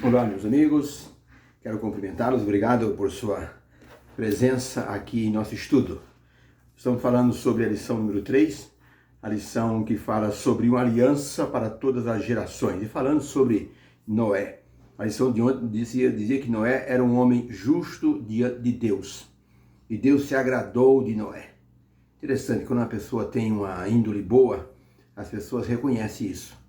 Olá, meus amigos, quero cumprimentá-los, obrigado por sua presença aqui em nosso estudo. Estamos falando sobre a lição número 3, a lição que fala sobre uma aliança para todas as gerações, e falando sobre Noé. A lição de ontem dizia que Noé era um homem justo diante de Deus, e Deus se agradou de Noé. Interessante, quando uma pessoa tem uma índole boa, as pessoas reconhecem isso.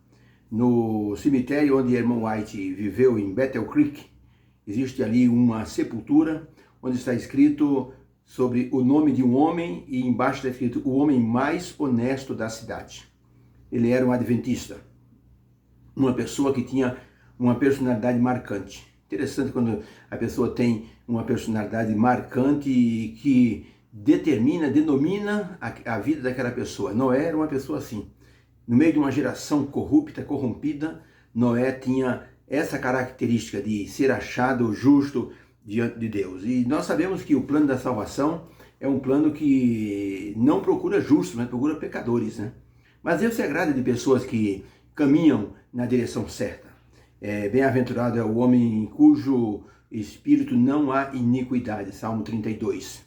No cemitério onde a irmã White viveu, em Bethel Creek, existe ali uma sepultura onde está escrito sobre o nome de um homem e embaixo está escrito o homem mais honesto da cidade. Ele era um adventista, uma pessoa que tinha uma personalidade marcante. Interessante quando a pessoa tem uma personalidade marcante e que denomina a vida daquela pessoa. Noé era uma pessoa assim. No meio de uma geração corrompida, Noé tinha essa característica de ser achado justo diante de Deus. E nós sabemos que o plano da salvação é um plano que não procura justos, mas procura pecadores, né? Mas Deus se agrada de pessoas que caminham na direção certa. Bem-aventurado é o homem em cujo espírito não há iniquidade, Salmo 32.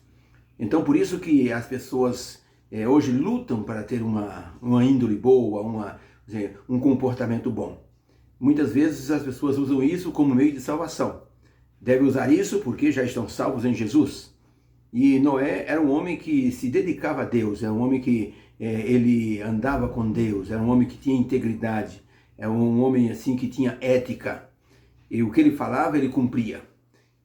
Então, por isso que as pessoas hoje lutam para ter uma índole boa, um comportamento bom. Muitas vezes as pessoas usam isso como meio de salvação. Devem usar isso porque já estão salvos em Jesus. E Noé era um homem que se dedicava a Deus, era um homem que ele andava com Deus, era um homem que tinha integridade, era um homem assim que tinha ética. E o que ele falava, ele cumpria.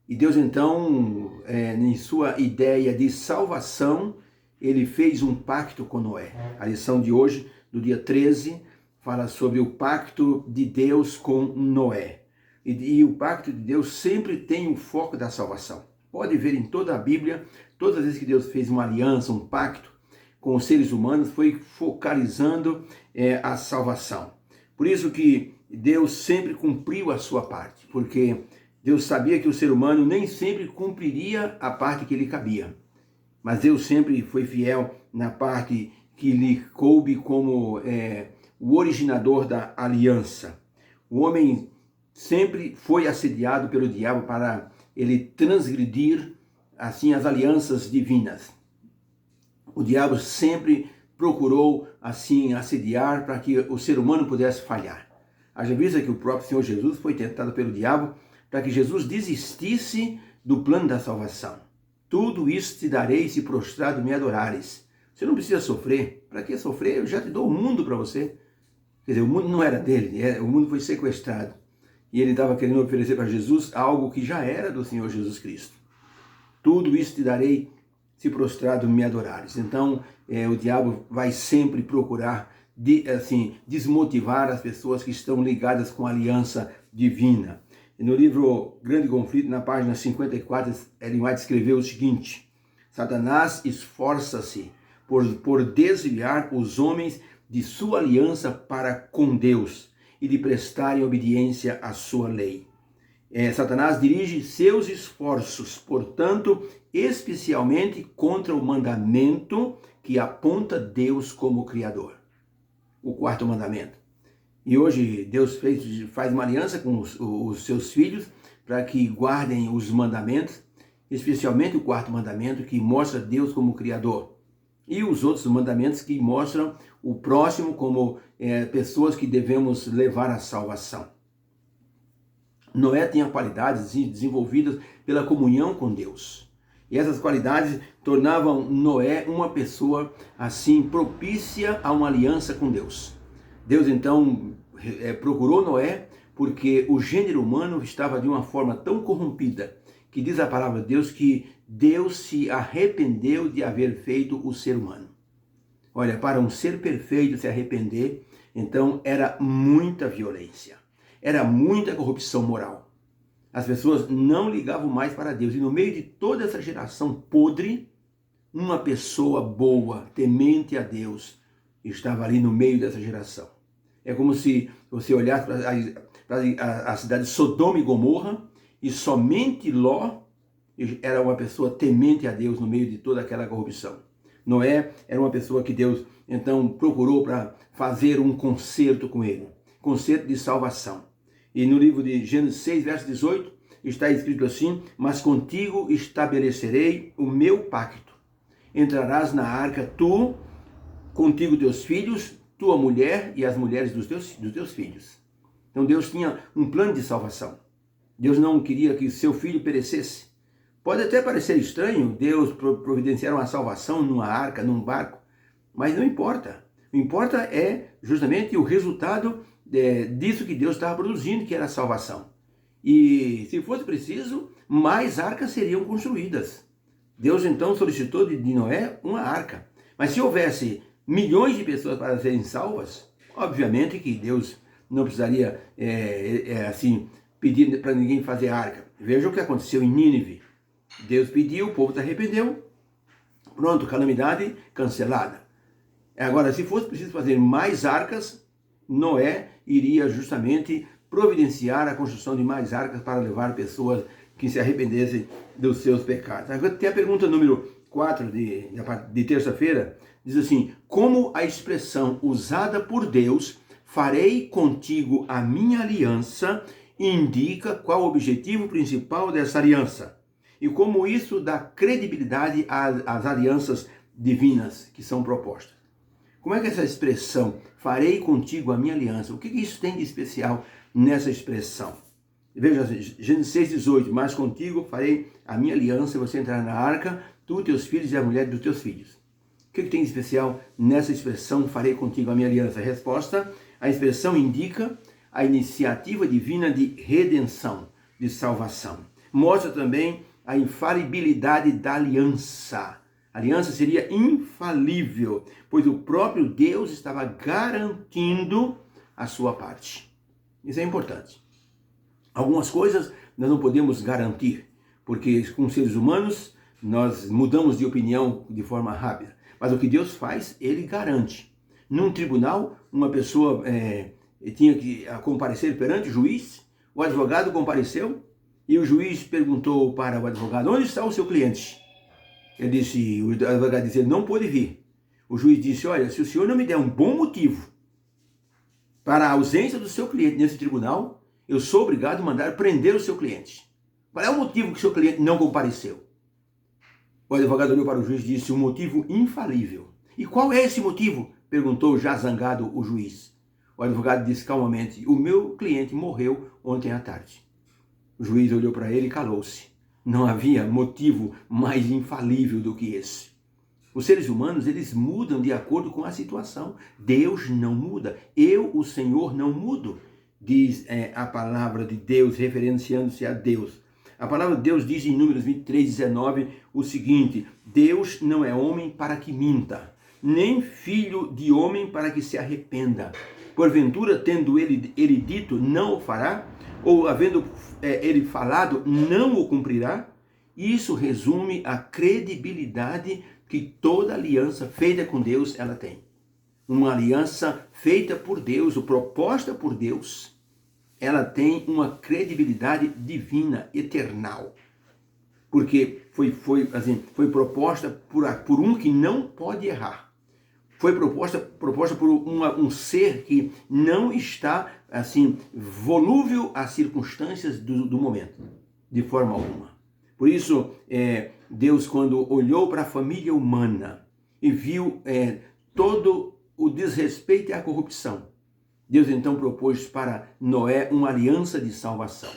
E Deus então, em sua ideia de salvação, ele fez um pacto com Noé. A lição de hoje, do dia 13, fala sobre o pacto de Deus com Noé. E o pacto de Deus sempre tem o foco da salvação. Pode ver em toda a Bíblia, todas as vezes que Deus fez uma aliança, um pacto com os seres humanos, foi focalizando a salvação. Por isso que Deus sempre cumpriu a sua parte, porque Deus sabia que o ser humano nem sempre cumpriria a parte que lhe cabia. Mas Deus sempre foi fiel na parte que lhe coube como o originador da aliança. O homem sempre foi assediado pelo diabo para ele transgredir assim as alianças divinas. O diabo sempre procurou assim assediar para que o ser humano pudesse falhar. Haja vista que o próprio Senhor Jesus foi tentado pelo diabo para que Jesus desistisse do plano da salvação. Tudo isso te darei se prostrado me adorares. Você não precisa sofrer. Para que sofrer? Eu já te dou o mundo para você. Quer dizer, o mundo não era dele, o mundo foi sequestrado. E ele estava querendo oferecer para Jesus algo que já era do Senhor Jesus Cristo. Tudo isso te darei se prostrado me adorares. Então, o diabo vai sempre procurar desmotivar as pessoas que estão ligadas com a aliança divina. No livro Grande Conflito, na página 54, Ellen White escreveu o seguinte: Satanás esforça-se por desviar os homens de sua aliança para com Deus e de prestarem obediência à sua lei. Satanás dirige seus esforços, portanto, especialmente contra o mandamento que aponta Deus como Criador. O quarto mandamento. E hoje Deus faz uma aliança com os seus filhos para que guardem os mandamentos, especialmente o quarto mandamento que mostra Deus como Criador. E os outros mandamentos que mostram o próximo como pessoas que devemos levar à salvação. Noé tinha qualidades desenvolvidas pela comunhão com Deus. E essas qualidades tornavam Noé uma pessoa assim propícia a uma aliança com Deus. Deus então procurou Noé porque o gênero humano estava de uma forma tão corrompida que diz a palavra de Deus que Deus se arrependeu de haver feito o ser humano. Olha, para um ser perfeito se arrepender, então era muita violência, era muita corrupção moral. As pessoas não ligavam mais para Deus. E no meio de toda essa geração podre, uma pessoa boa, temente a Deus, estava ali no meio dessa geração. É como se você olhasse para a cidade de Sodoma e Gomorra e somente Ló era uma pessoa temente a Deus no meio de toda aquela corrupção. Noé era uma pessoa que Deus então procurou para fazer um concerto com ele, concerto de salvação. E no livro de Gênesis 6, verso 18, está escrito assim: mas contigo estabelecerei o meu pacto. Entrarás na arca tu, contigo teus filhos, tua mulher e as mulheres dos teus filhos. Então Deus tinha um plano de salvação. Deus não queria que seu filho perecesse. Pode até parecer estranho Deus providenciar uma salvação numa arca, num barco, mas não importa. O que importa é justamente o resultado disso que Deus estava produzindo, que era a salvação. E se fosse preciso, mais arcas seriam construídas. Deus então solicitou de Noé uma arca. Mas se houvesse milhões de pessoas para serem salvas, obviamente que Deus não precisaria assim pedir para ninguém fazer arca. Veja o que aconteceu em Nínive. Deus pediu, o povo se arrependeu. Pronto, calamidade cancelada. Agora, se fosse preciso fazer mais arcas, Noé iria justamente providenciar a construção de mais arcas para levar pessoas que se arrependessem dos seus pecados. Agora tem a pergunta número 4 de terça-feira, diz assim: como a expressão usada por Deus, farei contigo a minha aliança, indica qual o objetivo principal dessa aliança? E como isso dá credibilidade às alianças divinas que são propostas? Como é que essa expressão, farei contigo a minha aliança, o que isso tem de especial nessa expressão? Veja, Gênesis 6,18, mas contigo farei a minha aliança, você entrará na arca, tu, teus filhos e a mulher dos teus filhos. O que tem de especial nessa expressão, farei contigo a minha aliança? A resposta, a expressão indica a iniciativa divina de redenção, de salvação. Mostra também a infalibilidade da aliança. A aliança seria infalível, pois o próprio Deus estava garantindo a sua parte. Isso é importante. Algumas coisas nós não podemos garantir, porque com seres humanos nós mudamos de opinião de forma rápida. Mas o que Deus faz, Ele garante. Num tribunal, uma pessoa tinha que comparecer perante o juiz, o advogado compareceu e o juiz perguntou para o advogado: onde está o seu cliente? O advogado disse: ele não pôde vir. O juiz disse: olha, se o senhor não me der um bom motivo para a ausência do seu cliente nesse tribunal, eu sou obrigado a mandar prender o seu cliente. Qual é o motivo que o seu cliente não compareceu? O advogado olhou para o juiz e disse: um motivo infalível. E qual é esse motivo? Perguntou já zangado o juiz. O advogado disse calmamente: o meu cliente morreu ontem à tarde. O juiz olhou para ele e calou-se. Não havia motivo mais infalível do que esse. Os seres humanos, eles mudam de acordo com a situação. Deus não muda. Eu, o Senhor, não mudo, diz a palavra de Deus, referenciando-se a Deus. A palavra de Deus diz em Números 23:19 o seguinte: Deus não é homem para que minta, nem filho de homem para que se arrependa. Porventura, tendo ele dito, não o fará? Ou havendo ele falado, não o cumprirá? Isso resume a credibilidade que toda aliança feita com Deus ela tem. Uma aliança feita por Deus, ou proposta por Deus, ela tem uma credibilidade divina, eternal. Porque foi proposta por um que não pode errar. Foi proposta por um ser que não está volúvel às circunstâncias do momento, de forma alguma. Por isso, Deus, quando olhou para a família humana e viu todo o desrespeito e a corrupção, Deus então propôs para Noé uma aliança de salvação.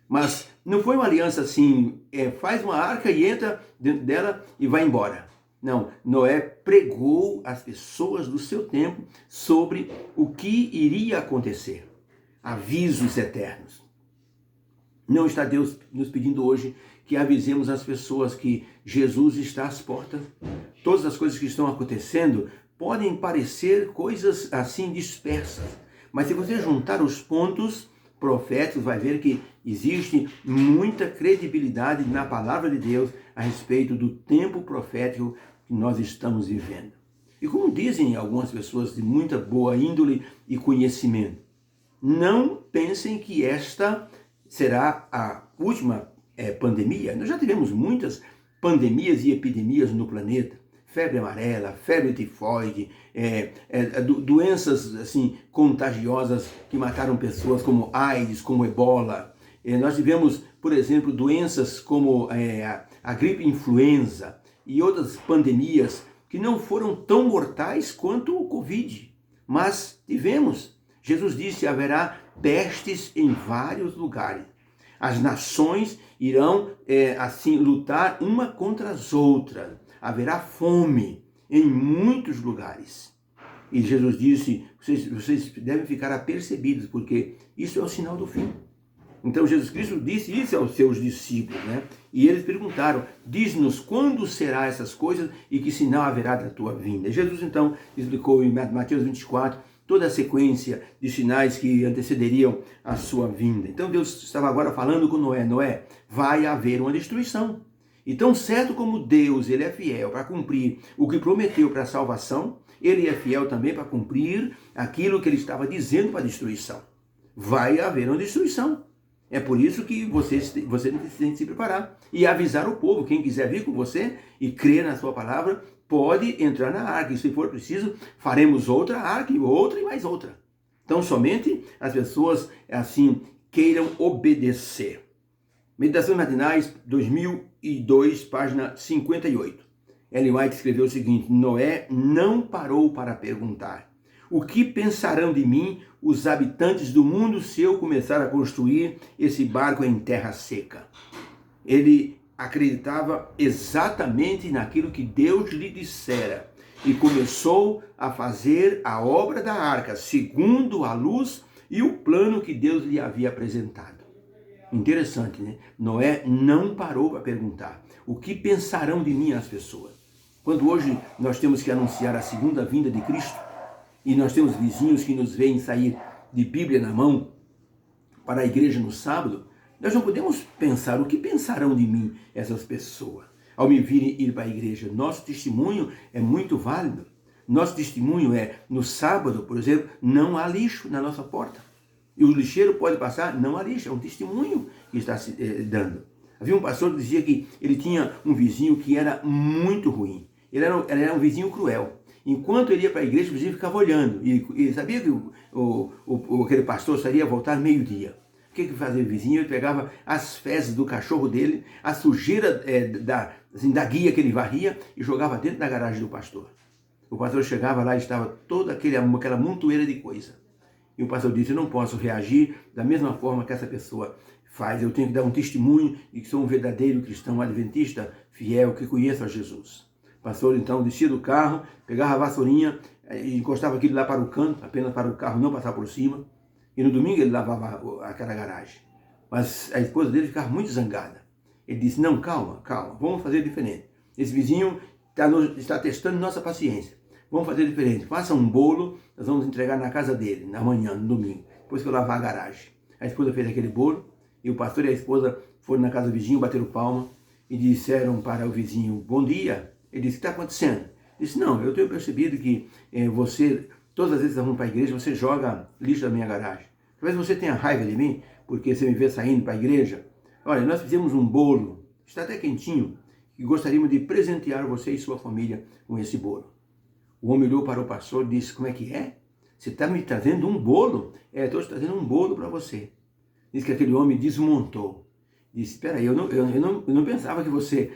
Mas não foi uma aliança assim, faz uma arca e entra dentro dela e vai embora. Não, Noé pregou às pessoas do seu tempo sobre o que iria acontecer. Avisos eternos. Não está Deus nos pedindo hoje que avisemos as pessoas que Jesus está às portas? Todas as coisas que estão acontecendo podem parecer coisas assim dispersas, mas se você juntar os pontos proféticos, vai ver que existe muita credibilidade na palavra de Deus a respeito do tempo profético que nós estamos vivendo. E como dizem algumas pessoas de muita boa índole e conhecimento, não pensem que esta será a última pandemia. Nós já tivemos muitas pandemias e epidemias no planeta, febre amarela, febre tifoide, doenças assim contagiosas que mataram pessoas como AIDS, como ebola. Nós tivemos, por exemplo, doenças como a gripe influenza e outras pandemias que não foram tão mortais quanto o Covid, mas tivemos. Jesus disse: haverá pestes em vários lugares. As nações irão assim lutar uma contra as outras. Haverá fome em muitos lugares. E Jesus disse: vocês devem ficar apercebidos, porque isso é o sinal do fim. Então Jesus Cristo disse isso aos seus discípulos, né? E eles perguntaram: diz-nos quando será essas coisas e que sinal haverá da tua vinda. E Jesus então explicou em Mateus 24 toda a sequência de sinais que antecederiam a sua vinda. Então Deus estava agora falando com Noé: Noé, vai haver uma destruição. E tão certo como Deus ele é fiel para cumprir o que prometeu para a salvação, ele é fiel também para cumprir aquilo que ele estava dizendo para a destruição. Vai haver uma destruição. É por isso que você tem que se preparar e avisar o povo. Quem quiser vir com você e crer na sua palavra, pode entrar na arca. E se for preciso, faremos outra arca, outra e mais outra. Então, somente as pessoas, assim, queiram obedecer. Meditações Matinais, 2002, página 58. Ellen White escreveu o seguinte: Noé não parou para perguntar: o que pensarão de mim os habitantes do mundo se eu começar a construir esse barco em terra seca? Ele acreditava exatamente naquilo que Deus lhe dissera e começou a fazer a obra da arca segundo a luz e o plano que Deus lhe havia apresentado. Interessante, né? Noé não parou para perguntar: o que pensarão de mim as pessoas? Quando hoje nós temos que anunciar a segunda vinda de Cristo, e nós temos vizinhos que nos veem sair de Bíblia na mão para a igreja no sábado, nós não podemos pensar: o que pensarão de mim essas pessoas ao me virem ir para a igreja? Nosso testemunho é muito válido. Nosso testemunho é: no sábado, por exemplo, não há lixo na nossa porta. E o lixeiro pode passar, não há lixo. É um testemunho que está se dando. Havia um pastor que dizia que ele tinha um vizinho que era muito ruim. Ele era um vizinho cruel. Enquanto ele ia para a igreja, o vizinho ficava olhando. E sabia que aquele pastor seria voltar meio-dia. O que fazia o vizinho? Ele pegava as fezes do cachorro dele, a sujeira da guia que ele varria e jogava dentro da garagem do pastor. O pastor chegava lá e estava toda aquela montoeira de coisa. E o pastor disse: eu não posso reagir da mesma forma que essa pessoa faz. Eu tenho que dar um testemunho de que sou um verdadeiro cristão adventista fiel que conheço a Jesus. O pastor então descia do carro, pegava a vassourinha e encostava aquilo lá para o canto, apenas para o carro não passar por cima. E no domingo ele lavava aquela garagem. Mas a esposa dele ficava muito zangada. Ele disse: não, calma, vamos fazer diferente. Esse vizinho está testando nossa paciência. Vamos fazer diferente. Faça um bolo, nós vamos entregar na casa dele, na manhã, no domingo, depois que eu lavar a garagem. A esposa fez aquele bolo, e o pastor e a esposa foram na casa do vizinho, bateram palma, e disseram para o vizinho: bom dia. Ele disse: o que está acontecendo? Ele disse: não, eu tenho percebido que você, todas as vezes que nós vamos para a igreja, você joga lixo da minha garagem. Talvez você tenha raiva de mim, porque você me vê saindo para a igreja. Olha, nós fizemos um bolo, está até quentinho, e gostaríamos de presentear você e sua família com esse bolo. O homem olhou para o pastor e disse: como é que é? Você está me trazendo um bolo? Estou te trazendo um bolo para você. Diz que aquele homem desmontou. Disse: espera aí, eu não pensava que você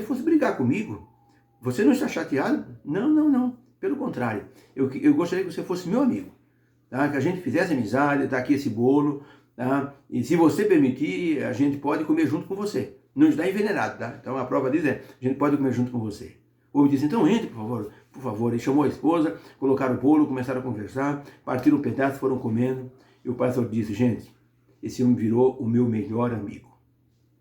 fosse brigar comigo. Você não está chateado? Não. Pelo contrário, eu gostaria que você fosse meu amigo. Tá? Que a gente fizesse amizade, tá aqui esse bolo. Tá? E se você permitir, a gente pode comer junto com você. Não está envenenado, tá? Então a prova diz a gente pode comer junto com você. O homem disse: então entre, por favor. Ele chamou a esposa, colocaram o bolo, começaram a conversar, partiram um pedaço, foram comendo. E o pastor disse: gente, esse homem virou o meu melhor amigo.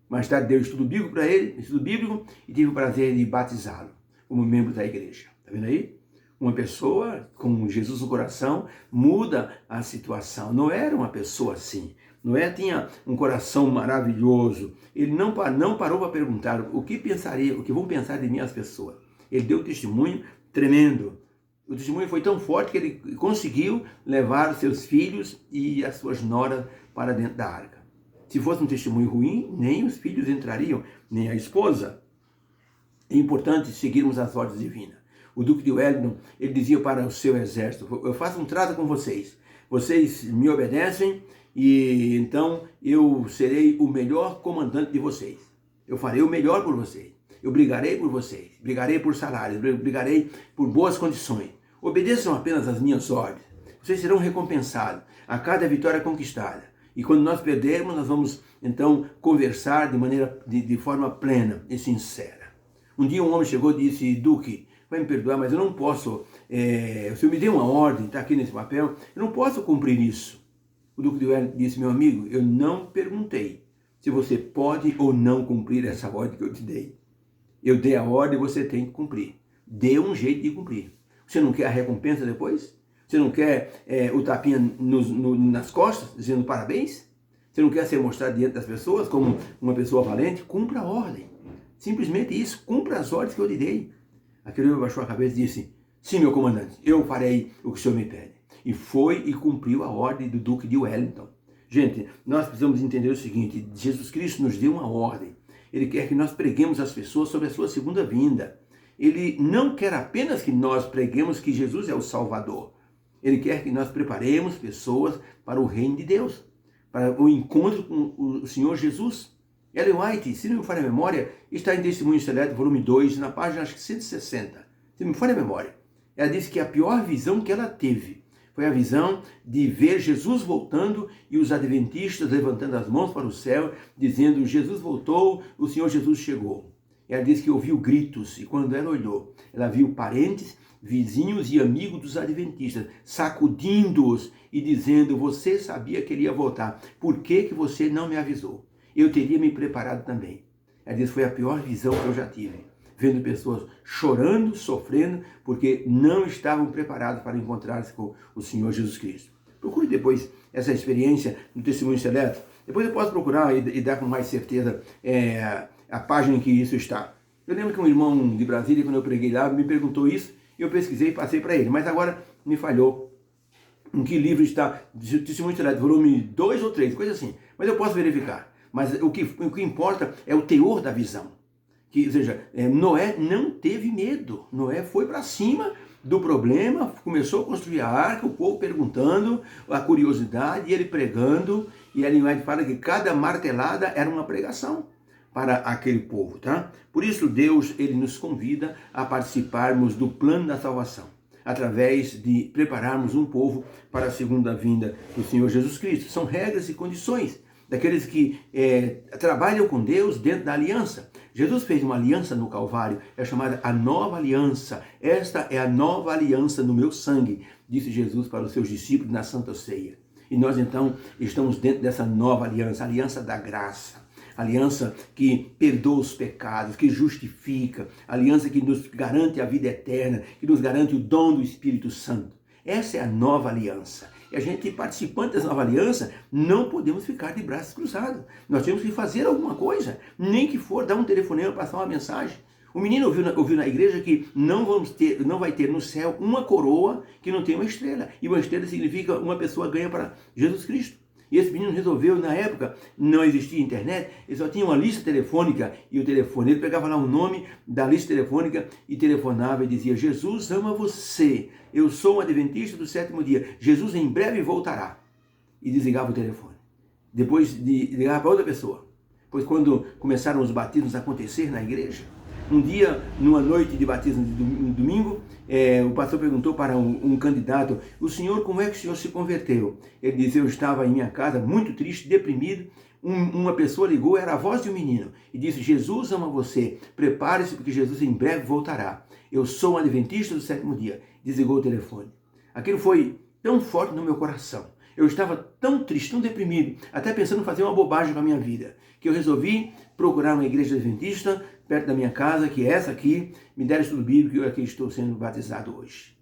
Mais tarde deu estudo bíblico para ele, e tive o prazer de batizá-lo como membro da igreja. Tá vendo aí? Uma pessoa com Jesus no coração muda a situação. Noé era uma pessoa assim. Noé tinha um coração maravilhoso. Ele não parou para perguntar o que vão pensar de mim as pessoas. Ele deu um testemunho tremendo. O testemunho foi tão forte que ele conseguiu levar os seus filhos e as suas noras para dentro da arca. Se fosse um testemunho ruim, nem os filhos entrariam, nem a esposa. É importante seguirmos as ordens divinas. O Duque de Wellington, ele dizia para o seu exército: eu faço um trato com vocês. Vocês me obedecem e então eu serei o melhor comandante de vocês. Eu farei o melhor por vocês. Eu brigarei por vocês. Brigarei por salários. Brigarei por boas condições. Obedeçam apenas às minhas ordens. Vocês serão recompensados a cada vitória conquistada. E quando nós perdermos, nós vamos então conversar de forma plena e sincera. Um dia um homem chegou e disse: Duque, vai me perdoar, mas eu não posso, o senhor me deu uma ordem, está aqui nesse papel, eu não posso cumprir isso. O Duque de Wellington disse: meu amigo, eu não perguntei se você pode ou não cumprir essa ordem que eu te dei. Eu dei a ordem e você tem que cumprir. Dê um jeito de cumprir. Você não quer a recompensa depois? Você não quer o tapinha nas costas, dizendo parabéns? Você não quer ser mostrado diante das pessoas como uma pessoa valente? Cumpra a ordem. Simplesmente isso, cumpra as ordens que eu lhe dei. Aquele homem baixou a cabeça e disse: sim, meu comandante, eu farei o que o senhor me pede. E foi e cumpriu a ordem do Duque de Wellington. Gente, nós precisamos entender o seguinte: Jesus Cristo nos deu uma ordem. Ele quer que nós preguemos às pessoas sobre a sua segunda vinda. Ele não quer apenas que nós preguemos que Jesus é o Salvador. Ele quer que nós preparemos pessoas para o reino de Deus, para o encontro com o Senhor Jesus. Ellen White, se não me falha a memória, está em Testemunho Seleto, volume 2, na página acho que 160. Se não me falha a memória. Ela disse que a pior visão que ela teve foi a visão de ver Jesus voltando e os adventistas levantando as mãos para o céu, dizendo: Jesus voltou, o Senhor Jesus chegou. Ela disse que ouviu gritos e quando ela olhou, ela viu parentes, vizinhos e amigos dos adventistas sacudindo-os e dizendo: você sabia que ele ia voltar, por que você não me avisou? Eu teria me preparado também. Ela disse: foi a pior visão que eu já tive. Vendo pessoas chorando, sofrendo, porque não estavam preparados para encontrar-se com o Senhor Jesus Cristo. Procure depois essa experiência no Testemunho Seleto. Depois eu posso procurar e dar com mais certeza a página em que isso está. Eu lembro que um irmão de Brasília, quando eu preguei lá, me perguntou isso, e eu pesquisei e passei para ele. Mas agora me falhou em que livro está, Testemunho Seleto, volume 2 ou 3, coisa assim. Mas eu posso verificar. Mas o que importa é o teor da visão. Ou seja, Noé não teve medo. Noé foi para cima do problema, começou a construir a arca, o povo perguntando, a curiosidade, e ele pregando. E ele fala que cada martelada era uma pregação para aquele povo, tá? Por isso Deus, ele nos convida a participarmos do plano da salvação, através de prepararmos um povo para a segunda vinda do Senhor Jesus Cristo. São regras e condições daqueles que trabalham com Deus dentro da aliança. Jesus fez uma aliança no Calvário, é chamada a nova aliança. Esta é a nova aliança no meu sangue, disse Jesus para os seus discípulos na Santa Ceia. E nós então estamos dentro dessa nova aliança, a aliança da graça. Aliança que perdoa os pecados, que justifica, aliança que nos garante a vida eterna, que nos garante o dom do Espírito Santo. Essa é a nova aliança. E a gente, participante dessa nova aliança, não podemos ficar de braços cruzados. Nós temos que fazer alguma coisa, nem que for dar um telefonema, passar uma mensagem. O menino ouviu na igreja que não vai ter no céu uma coroa que não tem uma estrela. E uma estrela significa uma pessoa ganha para Jesus Cristo. E esse menino resolveu, na época, não existia internet, ele só tinha uma lista telefônica e o telefone. Ele pegava lá o nome da lista telefônica e telefonava e dizia: Jesus ama você, eu sou um adventista do 7º dia, Jesus em breve voltará. E desligava o telefone. Depois de ligar para outra pessoa. Pois quando começaram os batismos a acontecer na igreja, um dia, numa noite de batismo de domingo, o pastor perguntou para um candidato: o senhor, como é que o senhor se converteu? Ele disse: eu estava em minha casa muito triste, deprimido. Uma pessoa ligou, era a voz de um menino, e disse: Jesus ama você, prepare-se porque Jesus em breve voltará. Eu sou um adventista do 7º dia. Desligou o telefone. Aquilo foi tão forte no meu coração. Eu estava tão triste, tão deprimido, até pensando em fazer uma bobagem com a minha vida, que eu resolvi procurar uma igreja adventista perto da minha casa, que é essa aqui, me deram estudo bíblico e eu aqui estou sendo batizado hoje.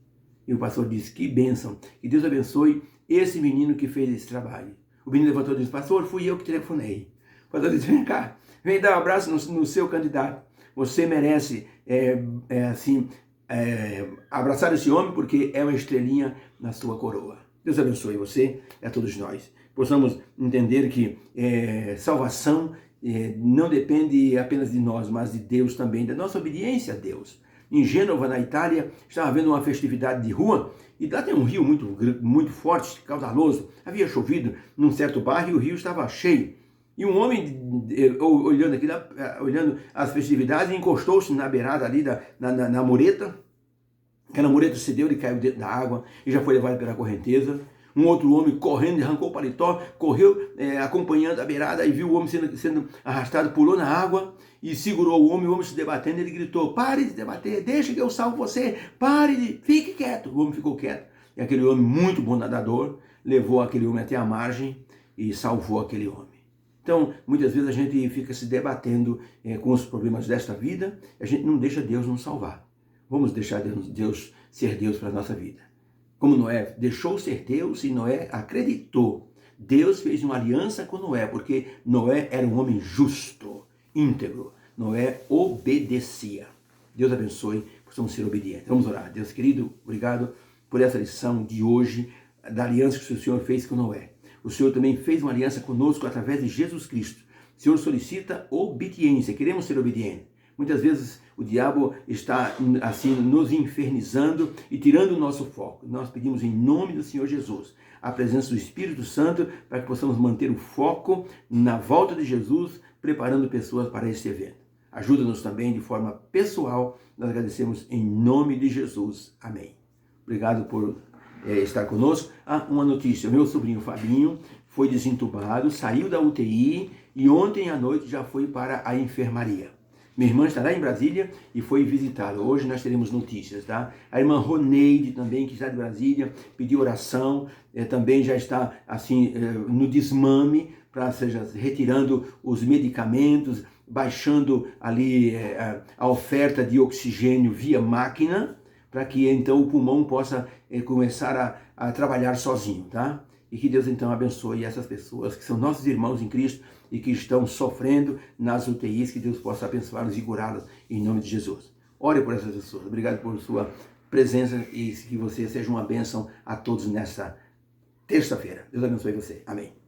E o pastor disse: que bênção, que Deus abençoe esse menino que fez esse trabalho. O menino levantou e disse: pastor, fui eu que telefonei. O pastor disse: vem cá, vem dar um abraço no seu candidato. Você merece, abraçar esse homem porque é uma estrelinha na sua coroa. Deus abençoe você e a todos nós. Possamos entender que salvação não depende apenas de nós, mas de Deus também, da nossa obediência a Deus. Em Gênova, na Itália, estava havendo uma festividade de rua, e lá tem um rio muito forte, caudaloso. Havia chovido num certo bairro e o rio estava cheio. E um homem, olhando as festividades, encostou-se na beirada ali, na mureta. Aquela mureta cedeu, ele caiu dentro da água e já foi levado pela correnteza. Um outro homem correndo, arrancou o paletó, correu acompanhando a beirada e viu o homem sendo arrastado, pulou na água e segurou o homem se debatendo. Ele gritou: pare de debater, deixa que eu salvo você, fique quieto. O homem ficou quieto. E aquele homem, muito bom nadador, levou aquele homem até a margem e salvou aquele homem. Então, muitas vezes a gente fica se debatendo com os problemas desta vida, a gente não deixa Deus nos salvar. Vamos deixar Deus ser Deus para a nossa vida. Como Noé deixou ser Deus e Noé acreditou. Deus fez uma aliança com Noé, porque Noé era um homem justo, íntegro. Noé obedecia. Deus abençoe, possamos ser obedientes. Vamos orar. Deus querido, obrigado por essa lição de hoje, da aliança que o Senhor fez com Noé. O Senhor também fez uma aliança conosco através de Jesus Cristo. O Senhor solicita obediência, queremos ser obedientes. Muitas vezes o diabo está assim nos infernizando e tirando o nosso foco. Nós pedimos em nome do Senhor Jesus a presença do Espírito Santo para que possamos manter o foco na volta de Jesus, preparando pessoas para esse evento. Ajuda-nos também de forma pessoal. Nós agradecemos em nome de Jesus. Amém. Obrigado por estar conosco. Uma notícia: meu sobrinho Fabinho foi desentubado, saiu da UTI e ontem à noite já foi para a enfermaria. Minha irmã estará em Brasília e foi visitá-lo. Hoje nós teremos notícias, tá? A irmã Roneide também, que está de Brasília, pediu oração, também já está assim no desmame, seja, retirando os medicamentos, baixando ali a oferta de oxigênio via máquina, para que então o pulmão possa começar a trabalhar sozinho, tá? E que Deus então abençoe essas pessoas que são nossos irmãos em Cristo e que estão sofrendo nas UTIs, que Deus possa abençoá-los e curá-los em nome de Jesus. Ore por essas pessoas. Obrigado por sua presença e que você seja uma bênção a todos nessa terça-feira. Deus abençoe você. Amém.